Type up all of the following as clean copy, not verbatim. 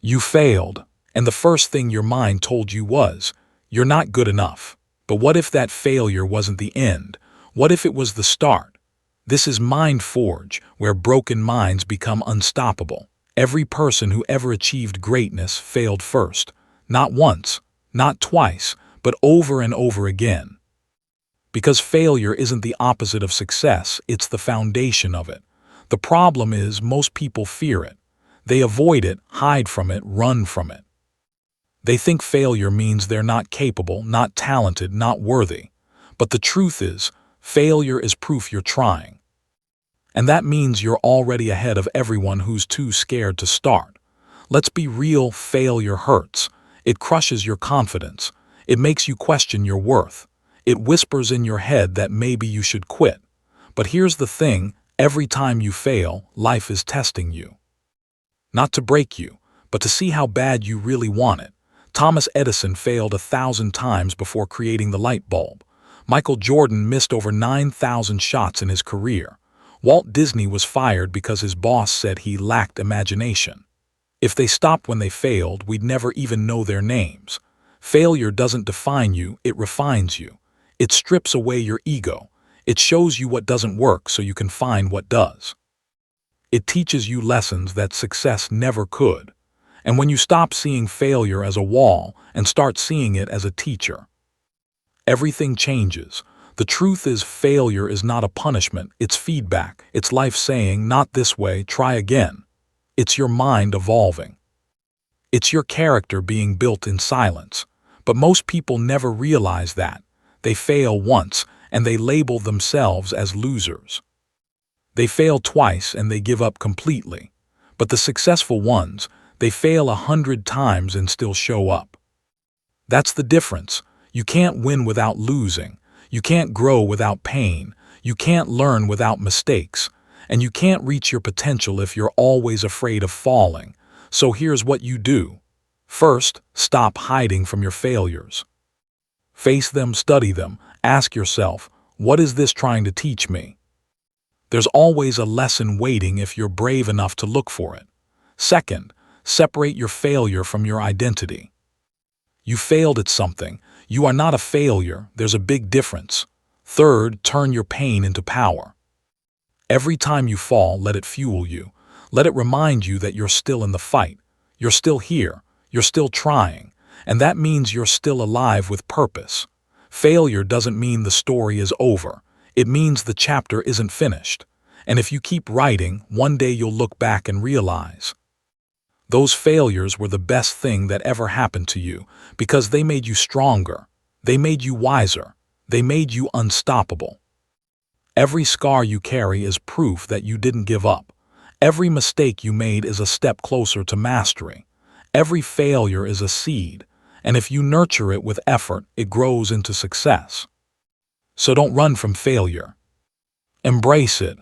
You failed, and the first thing your mind told you was, you're not good enough. But what if that failure wasn't the end? What if it was the start? This is MindForge, where broken minds become unstoppable. Every person who ever achieved greatness failed first. Not once, not twice, but over and over again. Because failure isn't the opposite of success, it's the foundation of it. The problem is most people fear it. They avoid it, hide from it, run from it. They think failure means they're not capable, not talented, not worthy. But the truth is, failure is proof you're trying. And that means you're already ahead of everyone who's too scared to start. Let's be real, failure hurts. It crushes your confidence. It makes you question your worth. It whispers in your head that maybe you should quit. But here's the thing, every time you fail, life is testing you. Not to break you, but to see how bad you really want it. Thomas Edison failed 1,000 times before creating the light bulb. Michael Jordan missed over 9,000 shots in his career. Walt Disney was fired because his boss said he lacked imagination. If they stopped when they failed, we'd never even know their names. Failure doesn't define you, it refines you. It strips away your ego. It shows you what doesn't work so you can find what does. It teaches you lessons that success never could. And when you stop seeing failure as a wall and start seeing it as a teacher, everything changes. The truth is, failure is not a punishment, it's feedback. It's life saying, not this way, try again. It's your mind evolving. It's your character being built in silence. But most people never realize that. They fail once, and they label themselves as losers. They fail twice, and they give up completely. But the successful ones, they fail 100 times and still show up. That's the difference. You can't win without losing. You can't grow without pain. You can't learn without mistakes. And you can't reach your potential if you're always afraid of falling. So here's what you do. First, stop hiding from your failures. Face them, study them. Ask yourself, what is this trying to teach me? There's always a lesson waiting if you're brave enough to look for it. Second, separate your failure from your identity. You failed at something. You are not a failure. There's a big difference. Third, turn your pain into power. Every time you fall, let it fuel you. Let it remind you that you're still in the fight. You're still here. You're still trying. And that means you're still alive with purpose. Failure doesn't mean the story is over. It means the chapter isn't finished. And if you keep writing, one day you'll look back and realize those failures were the best thing that ever happened to you, because they made you stronger. They made you wiser. They made you unstoppable. Every scar you carry is proof that you didn't give up. Every mistake you made is a step closer to mastery. Every failure is a seed, and if you nurture it with effort, it grows into success. So don't run from failure. Embrace it.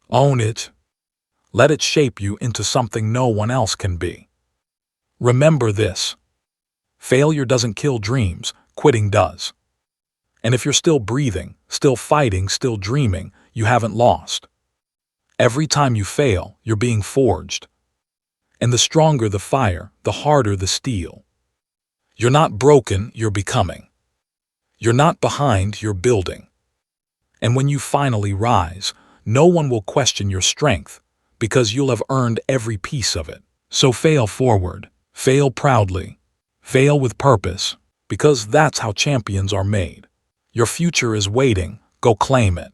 Own it. Let it shape you into something no one else can be. Remember this. Failure doesn't kill dreams, quitting does. And if you're still breathing, still fighting, still dreaming, you haven't lost. Every time you fail, you're being forged. And the stronger the fire, the harder the steel. You're not broken, you're becoming. You're not behind, you're building. And when you finally rise, no one will question your strength, because you'll have earned every piece of it. So fail forward, fail proudly, fail with purpose, because that's how champions are made. Your future is waiting, go claim it.